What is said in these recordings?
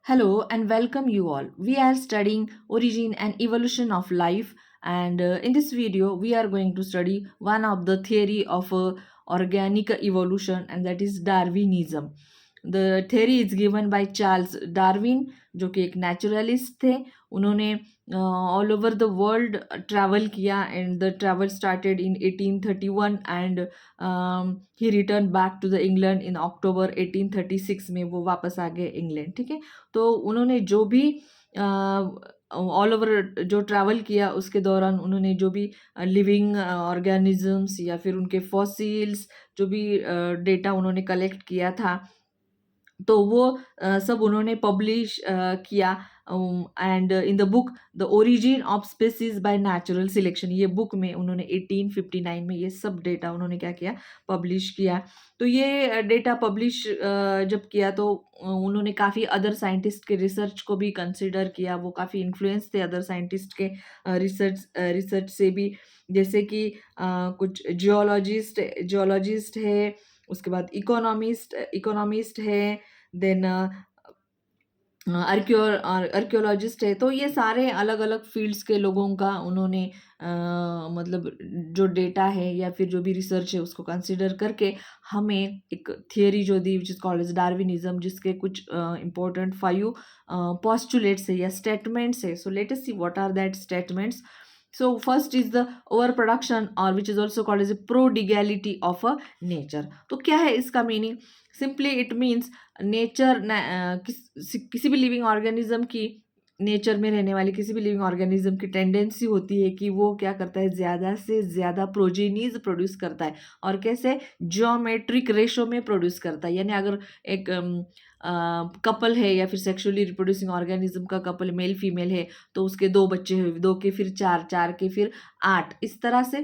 Hello and welcome you all. We are studying origin and evolution of life, and in this video we are going to study one of the theory of organic evolution, and that is Darwinism. The theory is given by Charles Darwin, जो कि एक naturalist थे. उन्होंने all over the world travel किया and the travel started in 1831 and he return back to the England in October 1836 में वो वापस आ गए इंग्लैंड. ठीक है, तो उन्होंने जो भी ऑल ओवर जो ट्रैवल किया उसके दौरान उन्होंने जो भी लिविंग ऑर्गेनिजम्स या फिर उनके फॉसिल्स जो भी डेटा उन्होंने कलेक्ट किया था, तो वो सब उन्होंने पब्लिश किया. And in the book the origin of species by natural selection, ये बुक में उन्होंने 1859 में ये सब डेटा उन्होंने क्या किया, पब्लिश किया. तो ये डेटा पब्लिश जब किया तो उन्होंने काफ़ी अदर साइंटिस्ट के रिसर्च को भी कंसिडर किया. वो काफ़ी इन्फ्लुएंस थे अदर साइंटिस्ट के रिसर्च से भी, जैसे कि कुछ जियोलॉजिस्ट है, उसके बाद इकोनॉमिस्ट है, देन आर्कियोलॉजिस्ट है. तो ये सारे अलग अलग फील्ड्स के लोगों का उन्होंने मतलब जो डेटा है या फिर जो भी रिसर्च है उसको कंसिडर करके हमें एक थियरी जो दी which is called as Darwinism, जिसके कुछ इंपॉर्टेंट 5 पोस्टुलेट्स है या स्टेटमेंट्स है. So let us see what are that statements. So first is the overproduction, or which is also called as a prodigality of a nature. तो क्या है इसका meaning? Simply it means nature किसी भी living organism की, nature में रहने वाले किसी भी लिविंग ऑर्गेनिज्म की टेंडेंसी होती है कि वो क्या करता है, ज़्यादा से ज़्यादा प्रोजीनीज प्रोड्यूस करता है. और कैसे? जियोमेट्रिक रेशो में प्रोड्यूस करता है. यानी अगर एक कपल है या फिर सेक्सुअली रिप्रोड्यूसिंग ऑर्गेनिज्म का कपल मेल फीमेल है, तो उसके 2 बच्चे हुए, 2 के फिर 4, 4 के फिर 8, इस तरह से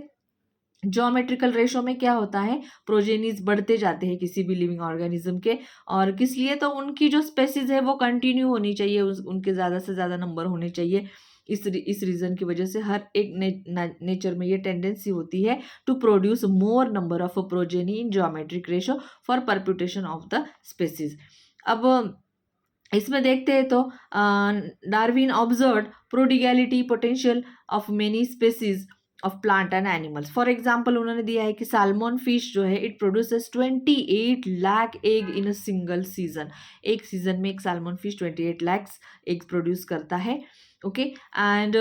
ज्योमेट्रिकल रेशो में क्या होता है, प्रोजेनीज बढ़ते जाते हैं किसी भी लिविंग ऑर्गेनिज्म के. और किस लिए? तो उनकी जो स्पेसीज है वो कंटिन्यू होनी चाहिए, उनके ज़्यादा से ज़्यादा नंबर होने चाहिए. इस रीज़न की वजह से हर एक नेचर में ये टेंडेंसी होती है to produce more number of progeny in geometric ratio for perpetuation of the species. अब इसमें देखते हैं तो Darwin observe prodigality potential of many species of plant and animals. For example उन्होंने दिया है कि साल्मोन फिश जो है it produces 28 lakh egg in a single season. एक सीजन में एक salmon fish 28 lakh egg produce करता है. Okay, and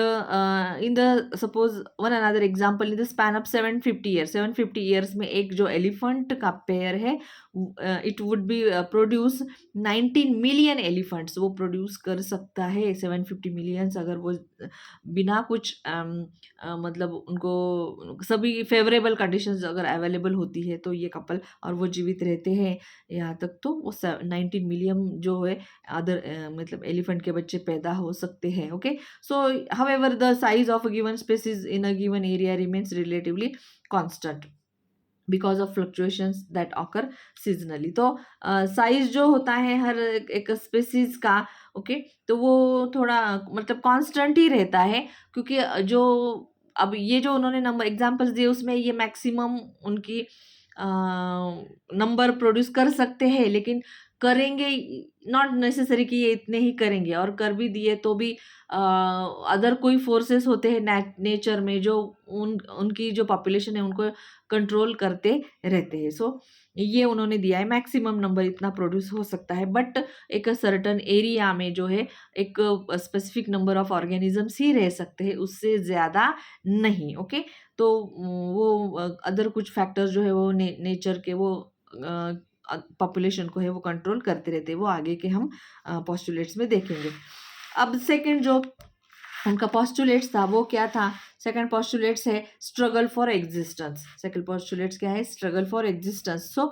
in the suppose one another example, in the span of 750 years में एक जो एलिफेंट का पेयर है, it would be produce 19 million elephants. वो प्रोड्यूस कर सकता है 750 मिलियंस, अगर वो बिना कुछ मतलब उनको सभी फेवरेबल कंडीशंस अगर अवेलेबल होती है तो ये कपल और वो जीवित रहते हैं यहाँ तक, तो वो 19 मिलियन जो है अदर मतलब एलिफेंट के बच्चे पैदा हो सकते हैं. Okay, so however the size of a given species in a given area remains relatively constant because of fluctuations that occur seasonally. तो साइज जो होता है हर एक स्पेसीज का, ओके, तो वो थोड़ा मतलब कांस्टेंट ही रहता है, क्योंकि जो अब ये जो उन्होंने नंबर एग्जांपल्स दिए उसमें ये मैक्सिमम उनकी नंबर प्रोड्यूस कर सकते हैं, लेकिन करेंगे नॉट नेसेसरी कि ये इतने ही करेंगे. और कर भी दिए तो भी अदर कोई फोर्सेस होते हैं नेचर में जो उनकी जो पॉपुलेशन है उनको कंट्रोल करते रहते हैं. सो ये उन्होंने दिया है मैक्सिमम नंबर इतना प्रोड्यूस हो सकता है, बट एक सर्टन एरिया में जो है एक स्पेसिफिक नंबर ऑफ ऑर्गेनिजम्स ही रह सकते हैं, उससे ज़्यादा नहीं. ओके, तो वो अदर कुछ फैक्टर्स जो है वो नेचर के वो पॉपुलेशन को है वो कंट्रोल करते रहते हैं. वो आगे के हम पोस्टुलेट्स में देखेंगे. अब सेकंड जो उनका पोस्टुलेट्स था वो क्या था? सेकंड पोस्टुलेट्स है struggle for existence. Second postulates क्या है? Struggle for existence. So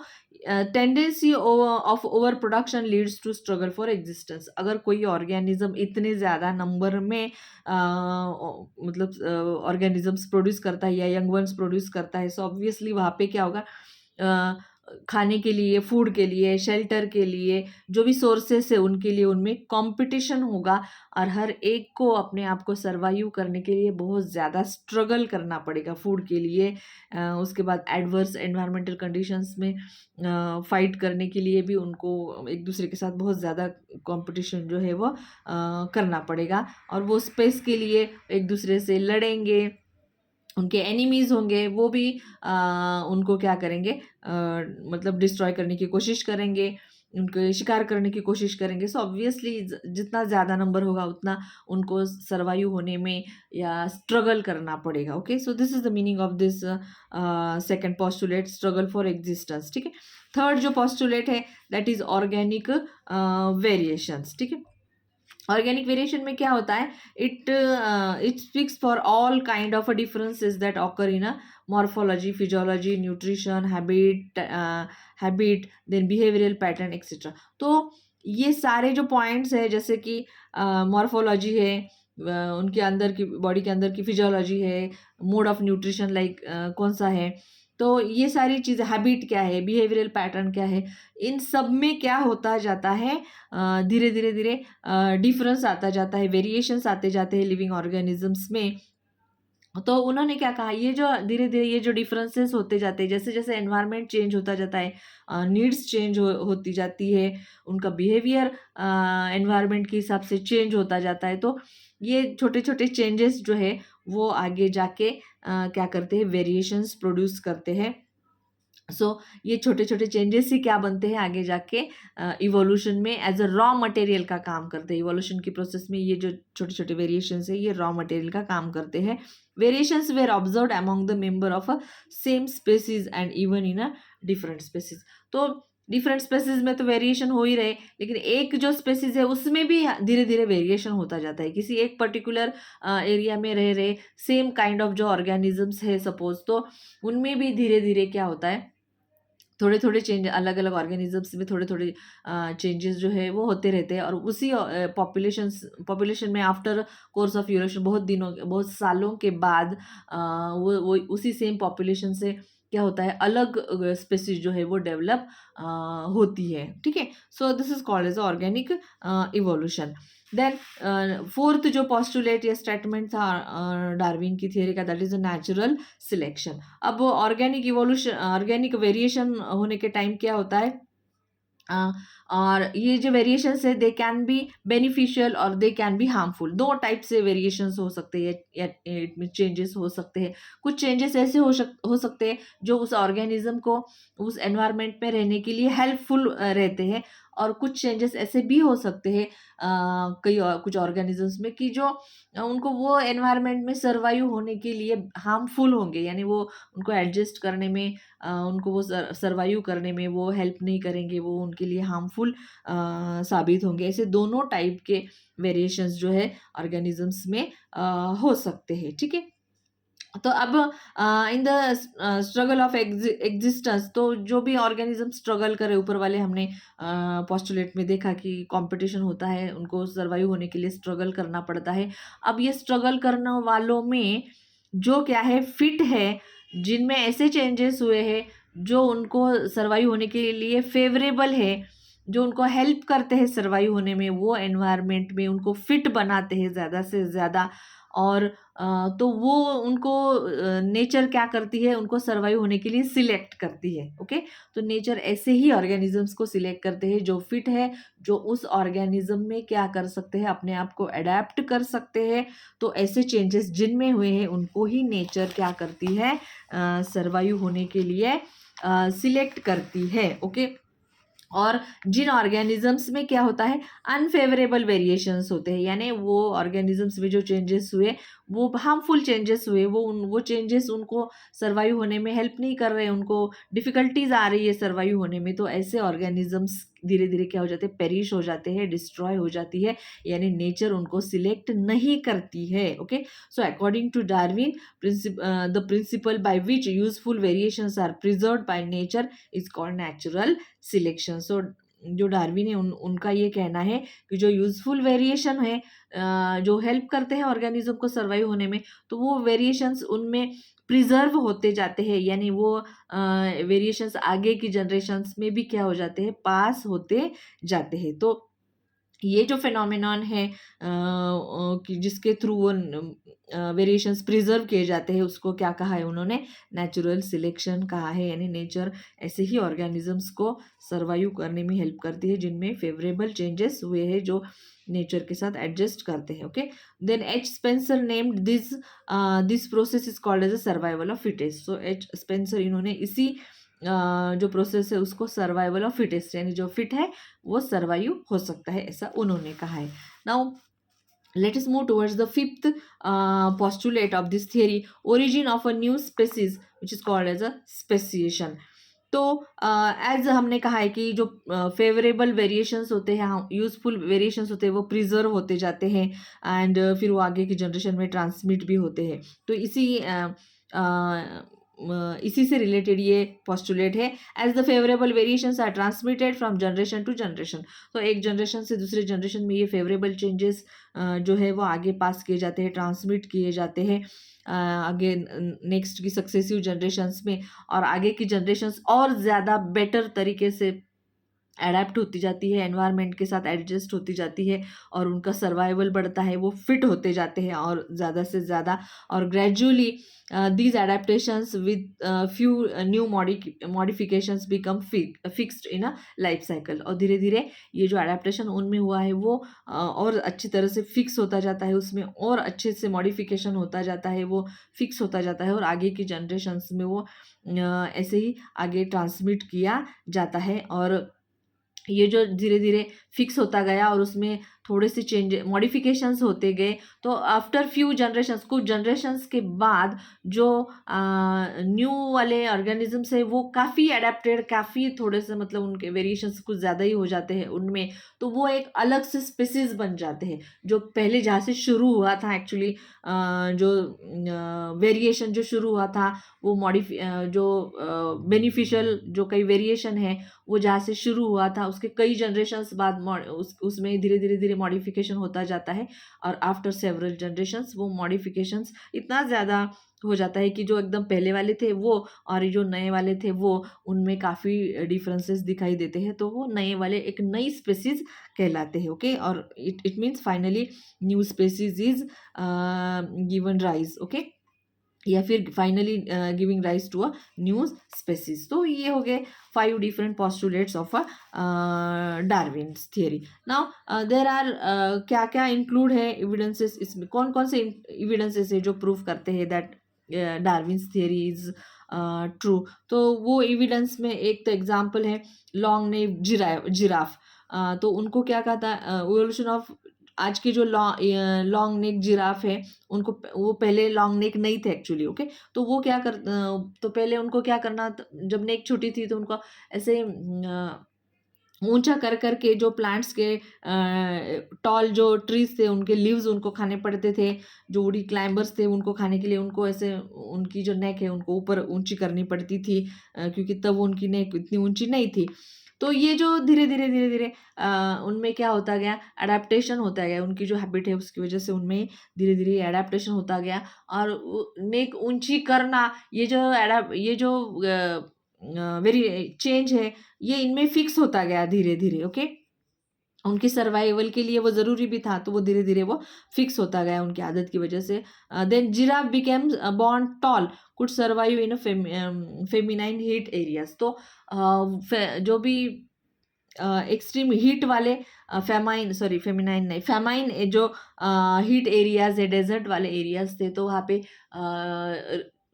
tendency of over production leads to struggle for existence. अगर कोई ऑर्गेनिज्म इतने ज़्यादा नंबर में मतलब ऑर्गेनिजम्स प्रोड्यूस करता है या यंग वंस प्रोड्यूस करता है, सो ऑब्वियसली वहाँ पे क्या होगा, खाने के लिए, फूड के लिए, शेल्टर के लिए, जो भी सोर्सेस है उनके लिए उनमें कंपटीशन होगा और हर एक को अपने आप को सर्वाइव करने के लिए बहुत ज़्यादा स्ट्रगल करना पड़ेगा फूड के लिए। उसके बाद एडवर्स एनवायरमेंटल कंडीशंस में फाइट करने के लिए भी उनको एक दूसरे के साथ बहुत ज़्यादा कंपटीशन जो है वो करना पड़ेगा और वो स्पेस के लिए एक दूसरे से लड़ेंगे। उनके एनिमीज़ होंगे वो भी उनको क्या करेंगे, मतलब डिस्ट्रॉय करने की कोशिश करेंगे, उनके शिकार करने की कोशिश करेंगे। सो ऑब्वियसली जितना ज़्यादा नंबर होगा उतना उनको सर्वाइव होने में या स्ट्रगल करना पड़ेगा। Okay, so this is the meaning of this second postulate, struggle for existence. ठीक है, थर्ड जो पोस्टुलेट है दैट इज ऑर्गेनिक वेरिएशंस। ठीक है, ऑर्गेनिक वेरिएशन में क्या होता है, it speaks for all kind of differences that occur in a morphology, physiology, nutrition, habit, then behavioural pattern etcetera. तो ये सारे जो पॉइंट्स है, जैसे कि मॉर्फोलॉजी है, उनके अंदर की बॉडी के अंदर की फिजियोलॉजी है, मोड ऑफ न्यूट्रिशन लाइक कौन सा है, तो ये सारी चीज़ें, हैबिट क्या है, बिहेवियरल पैटर्न क्या है, इन सब में क्या होता जाता है, धीरे धीरे धीरे डिफरेंस आता जाता है, वेरिएशंस आते जाते हैं लिविंग ऑर्गेनिजम्स में। तो उन्होंने क्या कहा, ये जो धीरे धीरे ये जो डिफरेंसेस होते जाते हैं, जैसे जैसे एनवायरनमेंट चेंज होता जाता है, नीड्स चेंज होती जाती है, उनका बिहेवियर एनवायरनमेंट के हिसाब से चेंज होता जाता है, तो ये छोटे छोटे चेंजेस जो है वो आगे जाके क्या करते हैं, वेरिएशंस प्रोड्यूस करते हैं। सो ये छोटे छोटे चेंजेस ही क्या बनते हैं आगे जाके इवोल्यूशन में एज अ रॉ मटेरियल का काम करते हैं। इवोल्यूशन की प्रोसेस में ये जो छोटे छोटे वेरिएशंस है ये रॉ मटेरियल का काम करते हैं। Variations were observed among the member of a same species and even in a different species. तो डिफरेंट स्पेसीज में तो वेरिएशन हो ही रहे, लेकिन एक जो स्पेसीज है उसमें भी धीरे धीरे वेरिएशन होता जाता है। किसी एक पर्टिकुलर एरिया में रह रहे सेम काइंड ऑफ जो ऑर्गेनिजम्स है सपोज, तो उनमें भी धीरे धीरे क्या होता है, थोड़े थोड़े चेंज, अलग अलग ऑर्गेनिजम्स में थोड़े थोड़े चेंजेस जो है वो होते रहते हैं। और उसी पॉपुलेशन में आफ्टर कोर्स ऑफ ड्यूरेशन, बहुत दिनों, बहुत सालों के बाद वो उसी सेम पॉपुलेशन से क्या होता है, अलग स्पेसीज जो है वो डेवलप होती है। ठीक है, so this is called as organic evolution. Then fourth जो पॉस्टुलेट या स्टेटमेंट था डार्विन की थियरी का, that is a natural selection. अब ऑर्गेनिक इवोल्यूशन, ऑर्गेनिक वेरिएशन होने के टाइम क्या होता है, और ये जो वेरिएशंस है दे कैन बी बेनिफिशियल और दे कैन बी हार्मफुल। दो टाइप से वेरिएशंस हो सकते हैं या चेंजेस हो सकते हैं। कुछ चेंजेस ऐसे हो सकते हैं जो उस ऑर्गेनिज्म को उस एनवायरनमेंट में रहने के लिए हेल्पफुल रहते हैं, और कुछ चेंजेस ऐसे भी हो सकते हैं कुछ ऑर्गेनिजम्स में कि जो उनको वो एनवायरनमेंट में सर्वाइव होने के लिए हार्मफुल होंगे, यानी वो उनको एडजस्ट करने में, उनको वो सर्वाइव करने में वो हेल्प नहीं करेंगे, वो उनके लिए हार्मफुल साबित होंगे। ऐसे दोनों टाइप के वेरिएशंस जो है ऑर्गेनिजम्स में हो सकते हैं। ठीक है, तो अब in the struggle of existence, तो जो भी ऑर्गेनिज्म स्ट्रगल करे, ऊपर वाले हमने पोस्टुलेट में देखा कि कंपटीशन होता है, उनको सर्वाइव होने के लिए स्ट्रगल करना पड़ता है। अब ये स्ट्रगल करने वालों में जो क्या है, फिट है, जिनमें ऐसे चेंजेस हुए हैं जो उनको सर्वाइव होने के लिए फेवरेबल है, जो उनको हेल्प करते हैं सर्वाइव होने में, वो एनवायरनमेंट में उनको फिट बनाते हैं ज़्यादा से ज़्यादा। और तो वो उनको नेचर क्या करती है, उनको सर्वाइव होने के लिए सिलेक्ट करती है। ओके, तो नेचर ऐसे ही ऑर्गेनिजम्स को सिलेक्ट करते हैं जो फिट है, जो उस ऑर्गेनिज्म में क्या कर सकते हैं, अपने आप को अडेप्ट कर सकते हैं। तो ऐसे चेंजेस जिनमें हुए हैं उनको ही नेचर क्या करती है, सर्वाइव होने के लिए सिलेक्ट करती है। ओके, और जिन ऑर्गेनिजम्स में क्या होता है, अनफेवरेबल वेरिएशंस होते हैं, यानी वो ऑर्गेनिजम्स में जो चेंजेस हुए वो हार्मफुल चेंजेस हुए, वो चेंजेस उनको सर्वाइव होने में हेल्प नहीं कर रहे, उनको डिफिकल्टीज आ रही है सर्वाइव होने में। तो ऐसे ऑर्गेनिजम्स धीरे धीरे क्या हो जाते हैं, पेरिश हो जाते हैं, डिस्ट्रॉय हो जाती है, यानी नेचर उनको सिलेक्ट नहीं करती है। Okay, so according to Darwin, the principle by which useful variations are preserved by nature is called natural selection. So जो डार्विन है उनका ये कहना है कि जो यूज़फुल वेरिएशन है, जो हेल्प करते हैं ऑर्गेनिज्म को सर्वाइव होने में, तो वो वेरिएशंस उनमें प्रिजर्व होते जाते हैं, यानी वो वेरिएशंस आगे की जनरेशंस में भी क्या हो जाते हैं, पास होते जाते हैं। तो ये जो फिनोमेनॉन है कि जिसके थ्रू वो वेरिएशंस प्रिजर्व किए जाते हैं, उसको क्या कहा है उन्होंने, नेचुरल सिलेक्शन कहा है। यानी नेचर ऐसे ही ऑर्गेनिजम्स को सर्वाइव करने में हेल्प करती है जिनमें फेवरेबल चेंजेस हुए हैं, जो नेचर के साथ एडजस्ट करते हैं। Okay, then H Spencer named this process is called as a survival of fittest. So H Spencer इन्होंने इसी जो प्रोसेस है उसको सर्वाइवल ऑफ फिटेस्ट, यानी जो फिट है वो सर्वाइव हो सकता है, ऐसा उन्होंने कहा है। Now let us move towards the fifth postulate of this theory, origin of a new species, which is called as a speciation. तो एज हमने कहा है कि जो फेवरेबल वेरिएशंस होते हैं, यूजफुल वेरिएशंस होते हैं, वो प्रिजर्व होते जाते हैं एंड फिर वो आगे की जनरेशन में ट्रांसमिट भी होते हैं। तो इसी से रिलेटेड ये पोस्टुलेट है, as the favourable variations are transmitted from generation to generation. तो एक जनरेशन से दूसरे जनरेशन में ये फेवरेबल चेंजेस जो है वो आगे पास किए जाते हैं, ट्रांसमिट किए जाते हैं आगे नेक्स्ट की सक्सेसिव जनरेशन्स में, और आगे की जनरेशन्स और ज़्यादा बेटर तरीके से अडेप्ट होती जाती है, एनवायरनमेंट के साथ एडजस्ट होती जाती है, और उनका सर्वाइवल बढ़ता है, वो फिट होते जाते हैं और ज़्यादा से ज़्यादा, और gradually these adaptations with few new modifications become fixed in a life cycle. और धीरे धीरे ये जो एडेप्टेशन उनमें हुआ है वो और अच्छी तरह से फिक्स होता जाता है, उसमें और अच्छे से मॉडिफिकेशन होता जाता है, वो फिक्स होता जाता है, और आगे की जनरेशन्स में वो ऐसे ही आगे ट्रांसमिट किया जाता है। और ये जो धीरे धीरे फिक्स होता गया और उसमें थोड़े से चेंज मॉडिफिकेशंस होते गए, तो आफ्टर फ्यू जनरेशंस, कुछ जनरेशंस के बाद जो न्यू वाले ऑर्गेनिजम्स है वो काफ़ी अडेप्टेड, काफ़ी थोड़े से मतलब उनके वेरिएशंस कुछ ज़्यादा ही हो जाते हैं उनमें, तो वो एक अलग से स्पीसीज बन जाते हैं। जो पहले जहाँ से शुरू हुआ था एक्चुअली, जो वेरिएशन जो शुरू हुआ था वो जो बेनिफिशियल जो कई वेरिएशन है वो जहाँ से शुरू हुआ था, उसके कई जनरेशन्स बाद उसमें धीरे धीरे धीरे मॉडिफिकेशन होता जाता है, और आफ्टर सेवरल जनरेशन्स वो मॉडिफिकेशंस इतना ज़्यादा हो जाता है कि जो एकदम पहले वाले थे वो और ये जो नए वाले थे वो, उनमें काफ़ी डिफरेंसेस दिखाई देते हैं, तो वो नए वाले एक नई स्पेसीज कहलाते हैं। ओके, और it means finally new species is given rise. Okay, या फिर finally giving rise to a new species. तो ये हो गए 5 different postulates of a Darwin's theory. Now there are क्या क्या इंक्लूड है एविडेंसेस, इसमें कौन कौन से एविडेंसेस है जो प्रूव करते हैं that Darwin's theory is true. तो वो एविडेंस में एक तो एग्जांपल है लॉन्ग नेक जिराफ। तो उनको क्या कहा था, इवोल्यूशन ऑफ आज के जो लॉन्ग नेक जिराफ है उनको, वो पहले लॉन्ग नेक नहीं थे एक्चुअली। ओके, तो वो क्या तो पहले उनको क्या करना, जब नेक छोटी थी तो उनको ऐसे ऊंचा कर करके जो प्लांट्स के टॉल जो ट्रीज थे उनके लीव्स उनको खाने पड़ते थे। जो वुडी क्लाइंबर्स थे उनको खाने के लिए उनको ऐसे उनकी जो नेक है उनको ऊपर ऊंची करनी पड़ती थी, क्योंकि तब उनकी नेक इतनी ऊंची नहीं थी। तो ये जो धीरे धीरे धीरे धीरे उनमें क्या होता गया, अडेप्टेशन होता गया, उनकी जो हैबिट है उसकी वजह से उनमें धीरे धीरे अडेप्टेशन होता गया, और नेक ऊंची करना, ये जो वेरी चेंज है ये इनमें फिक्स होता गया धीरे धीरे। ओके, उनकी सर्वाइवल के लिए वो ज़रूरी भी था, तो वो धीरे धीरे वो फिक्स होता गया उनकी आदत की वजह से। Then giraffe became born tall, could survive in feminine heat areas. तो जो भी एक्सट्रीम हीट वाले फेमिनाइन नहीं, फेमाइन जो हीट एरियाज है, डेजर्ट वाले एरियाज थे, तो वहाँ पे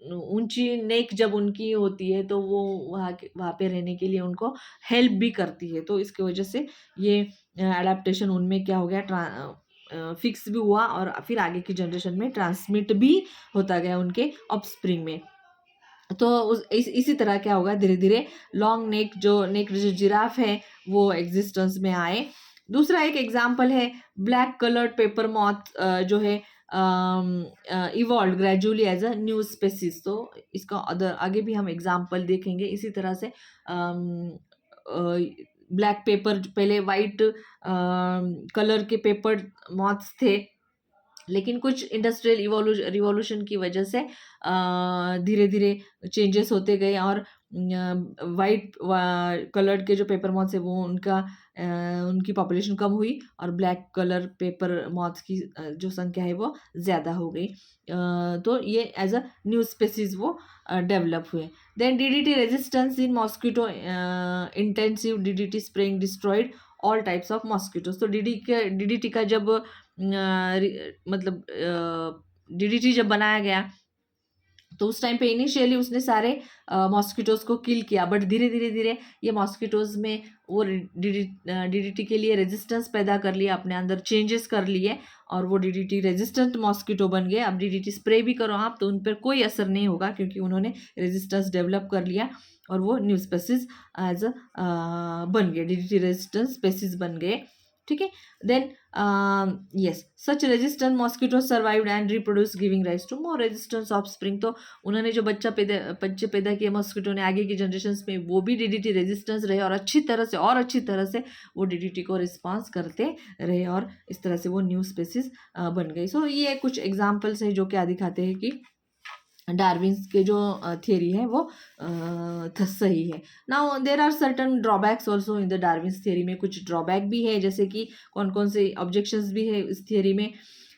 ऊंची नेक जब उनकी होती है तो वो वहाँ पे रहने के लिए उनको हेल्प भी करती है। तो इसकी वजह से ये एडेप्टेशन उनमें क्या हो गया, फिक्स भी हुआ, और फिर आगे की जनरेशन में ट्रांसमिट भी होता गया उनके ऑफस्प्रिंग में। तो इसी तरह क्या होगा, धीरे धीरे लॉन्ग नेक जो जिराफ है वो एग्जिस्टेंस में आए। दूसरा एक एग्जाम्पल है ब्लैक कलर्ड पेपर मॉथ, जो है evolve gradually as a new species. तो इसका आगे भी हम एग्जाम्पल देखेंगे इसी तरह से। ब्लैक पेपर, पहले वाइट कलर के पेपर मॉथ्स थे, लेकिन कुछ इंडस्ट्रियल रिवॉल्यूशन की वजह से धीरे धीरे चेंजेस होते गए और वाइट कलर के जो पेपर मॉथ्स है वो उनकी पॉपुलेशन कम हुई और ब्लैक कलर पेपर मॉथ्स की जो संख्या है वो ज़्यादा हो गई। तो ये एज अ न्यू स्पेसीज वो डेवलप हुए। Then DDT resistance in mosquito, intensive DDT spraying destroyed all types of mosquitoes. तो डीडीटी का जब मतलब डीडीटी जब बनाया गया तो उस टाइम पे इनिशियली उसने सारे मॉस्किटोज को किल किया, बट धीरे धीरे धीरे ये मॉस्किटोज में वो डीडीटी के लिए रेजिस्टेंस पैदा कर लिया, अपने अंदर चेंजेस कर लिए और वो डीडीटी रेजिस्टेंट मॉस्किटो बन गए। अब डीडीटी स्प्रे भी करो आप तो उन पर कोई असर नहीं होगा क्योंकि उन्होंने रेजिस्टेंस डेवलप कर लिया और वो न्यू स्पेसीज एज बन गए, डीडीटी रेजिस्टेंट स्पेसीज बन गए। ठीक है। Then yes, such resistant mosquito survived and reproduce giving rise to more resistance offspring. तो उन्होंने जो बच्चे पैदा किए मॉस्किटो ने आगे की जनरेशन्स में, वो भी डीडीटी रेजिस्टेंस रहे और अच्छी तरह से वो डीडीटी को रिस्पॉन्स करते रहे और इस तरह से वो न्यू स्पेसीज बन गई। सो ये कुछ एग्जाम्पल्स हैं जो क्या दिखाते हैं कि डार्विन्स के जो थियरी है वो सही है। Now there are certain drawbacks also in the Darwin's theory में, कुछ ड्रॉबैक भी है, जैसे कि कौन कौन से ऑब्जेक्शंस भी है इस थियरी में।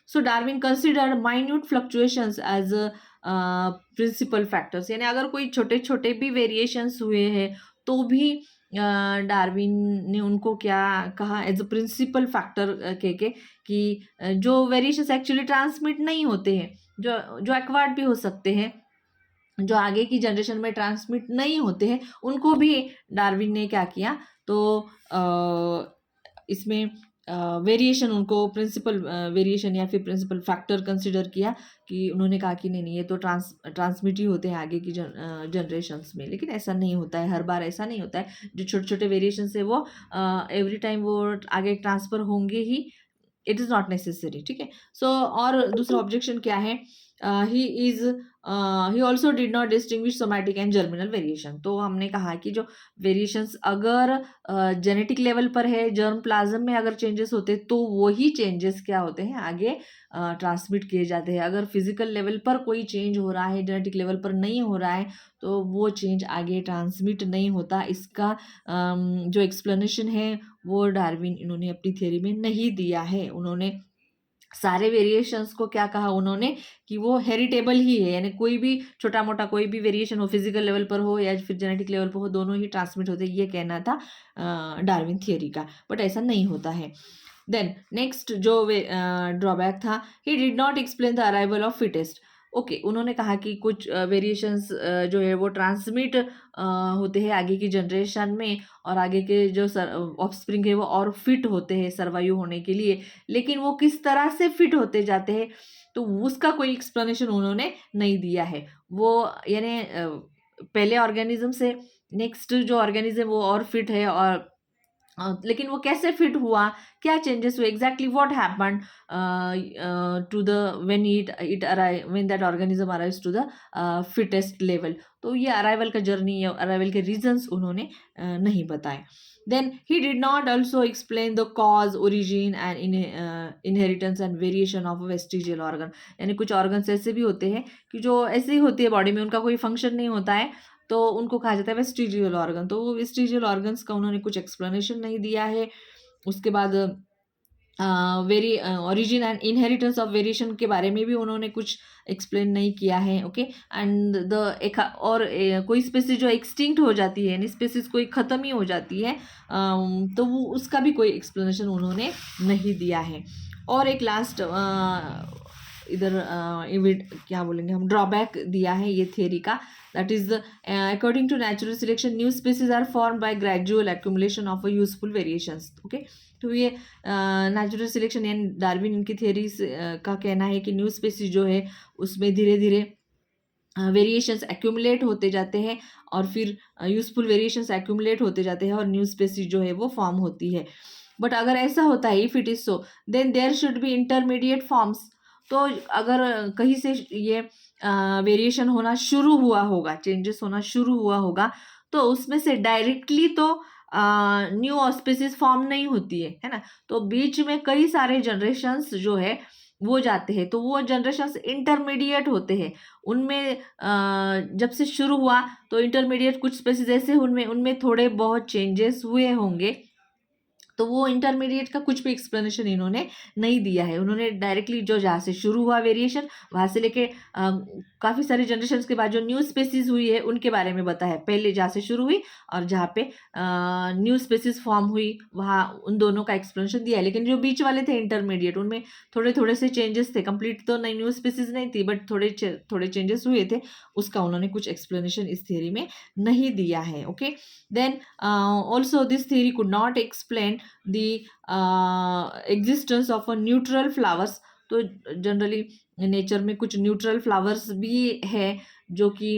So Darwin considered minute fluctuations as principle factors, यानी अगर कोई छोटे छोटे भी वेरिएशंस हुए हैं तो भी डार्विन ने उनको क्या कहा, एज अ प्रिंसिपल फैक्टर कह के कि जो वेरिएशंस एक्चुअली ट्रांसमिट नहीं होते हैं, जो एक्वायर्ड भी हो सकते हैं, जो आगे की जनरेशन में ट्रांसमिट नहीं होते हैं, उनको भी डार्विन ने क्या किया, तो इसमें वेरिएशन उनको प्रिंसिपल वेरिएशन या फिर प्रिंसिपल फैक्टर कंसिडर किया कि उन्होंने कहा कि नहीं ये तो ट्रांसमिट ही होते हैं आगे की जनरेशन्स में। लेकिन ऐसा नहीं होता है, हर बार ऐसा नहीं होता है। जो छोटे छोटे वेरिएशन है वो एवरी टाइम वो आगे ट्रांसफ़र होंगे ही, इट इज़ नॉट नेसेसरी। ठीक है। सो और दूसरा ऑब्जेक्शन क्या है, he also did not distinguish somatic and germinal variation. तो हमने कहा कि जो वेरिएशंस अगर जेनेटिक लेवल पर है, जर्म प्लाज्म में अगर चेंजेस होते तो वही चेंजेस क्या होते हैं आगे ट्रांसमिट किए जाते हैं। अगर फिजिकल लेवल पर कोई चेंज हो रहा है, जेनेटिक लेवल पर नहीं हो रहा है, तो वो चेंज आगे ट्रांसमिट नहीं होता। इसका जो एक्सप्लेनेशन है वो डार्विन इन्होंने अपनी थियरी में नहीं दिया है। उन्होंने सारे वेरिएशंस को क्या कहा उन्होंने कि वो हेरिटेबल ही है, यानी कोई भी छोटा मोटा कोई भी वेरिएशन हो, फिजिकल लेवल पर हो या फिर जेनेटिक लेवल पर हो, दोनों ही ट्रांसमिट होते हैं, ये कहना था डार्विन थियरी का, बट ऐसा नहीं होता है। देन नेक्स्ट जो ड्रॉबैक था, ही did not explain the arrival of fittest. Okay, उन्होंने कहा कि कुछ वेरिएशंस जो है वो ट्रांसमिट होते हैं आगे की जनरेशन में और आगे के जो ऑफस्प्रिंग है वो और फिट होते हैं सर्वाइव होने के लिए, लेकिन वो किस तरह से फिट होते जाते हैं तो उसका कोई एक्सप्लेनेशन उन्होंने नहीं दिया है। वो यानी पहले ऑर्गेनिज्म से नेक्स्ट जो ऑर्गेनिज्म वो और फिट है और लेकिन वो कैसे फिट हुआ, क्या चेंजेस हुए, exactly what happened to the when that organism arrives to the fittest level. तो ये अराइवल का जर्नी या अराइवल के रीजंस उन्होंने नहीं बताए। Then he did not also explain the cause, origin and inheritance and variation of vestigial organ. यानी कुछ ऑर्गन्स ऐसे भी होते हैं कि जो ऐसे ही होती है बॉडी में, उनका कोई फंक्शन नहीं होता है, तो उनको कहा जाता है वेस्टिजियल ऑर्गन। तो वो वेस्टिजियल ऑर्गन्स का उन्होंने कुछ एक्सप्लेनेशन नहीं दिया है। उसके बाद origin and inheritance of variation के बारे में भी उन्होंने कुछ एक्सप्लेन नहीं किया है। ओके, एंड कोई स्पेसीज जो एक्सटिंक्ट हो जाती है, यानी स्पेसीज कोई ख़त्म ही हो जाती है, तो वो उसका भी कोई एक्सप्लेनेशन उन्होंने नहीं दिया है। और एक लास्ट इधर क्या बोलेंगे हम, ड्रॉबैक दिया है ये थियरी का, that is according to natural selection new species are form by gradual accumulation of useful variations. Okay, तो ये नेचुरल सिलेक्शन यानी डार्विन इनकी थियरी का कहना है कि न्यू स्पीसीज जो है उसमें धीरे धीरे वेरिएशंस एक्यूमुलेट होते जाते हैं और फिर यूजफुल वेरिएशंस एक्यूमुलेट होते जाते हैं और न्यू स्पीसीज जो है वो फॉर्म होती है। बट अगर ऐसा होता है, if it is so, then there should be intermediate forms. तो अगर कहीं से ये वेरिएशन होना शुरू हुआ होगा, चेंजेस होना शुरू हुआ होगा, तो उसमें से डायरेक्टली तो न्यू स्पीसीज फॉर्म नहीं होती है ना? तो बीच में कई सारे जनरेशंस जो है वो जाते हैं, तो वो जनरेशंस इंटरमीडिएट होते हैं। उनमें जब से शुरू हुआ तो इंटरमीडिएट कुछ स्पीसीज ऐसे उनमें उनमें थोड़े बहुत चेंजेस हुए होंगे, तो वो इंटरमीडिएट का कुछ भी एक्सप्लेनेशन इन्होंने नहीं दिया है। उन्होंने डायरेक्टली जो जहाँ से शुरू हुआ वेरिएशन, वहाँ से लेके काफ़ी सारे जनरेशंस के बाद जो न्यू स्पेसीज़ हुई है, उनके बारे में बताया है। पहले जहाँ से शुरू हुई और जहाँ पे न्यू स्पेसीज़ फॉर्म हुई, वहाँ उन दोनों का एक्सप्लेनेशन दिया है। लेकिन जो बीच वाले थे इंटरमीडिएट, उनमें थोड़े-थोड़े से चेंजेस थे। कंप्लीट तो नई न्यू स्पेसीज़ नहीं थी, बट थोड़े चेंजेस हुए थे। उसका उन्होंने कुछ एक्सप्लेनेशन इस थियरी में नहीं दिया है। Okay? Then also this theory could not explain the existence of a neutral flowers. तो जनरली नेचर में कुछ न्यूट्रल फ्लावर्स भी है, जो कि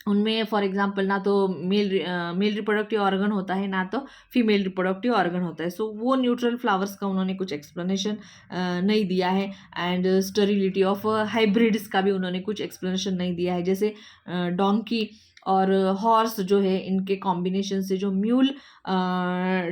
उनमें फॉर एग्जांपल ना तो मेल रिप्रोडक्टिव ऑर्गन होता है, ना तो फीमेल रिप्रोडक्टिव ऑर्गन होता है। सो वो न्यूट्रल फ्लावर्स का उन्होंने कुछ एक्सप्लेनेशन नहीं दिया है। एंड स्टेरिलिटी ऑफ हाइब्रिड्स का भी उन्होंने कुछ एक्सप्लेनेशन नहीं दिया है। जैसे डोंकी और हॉर्स जो है, इनके कॉम्बिनेशन से जो म्यूल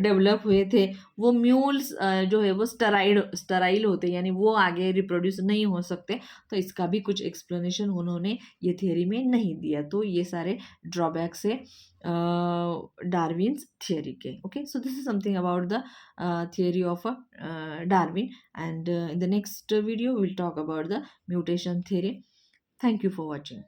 डेवलप हुए थे, वो म्यूल्स जो है वो स्टराइल होते हैं, यानी वो आगे रिप्रोड्यूस नहीं हो सकते। तो इसका भी कुछ एक्सप्लेनेशन उन्होंने ये थियरी में नहीं दिया। तो ये सारे ड्रॉबैक्स है डार्विन्स थियरी के। Okay, so this is something about the theory of Darwin, and in the next video will talk about the mutation theory. Thank you for watching.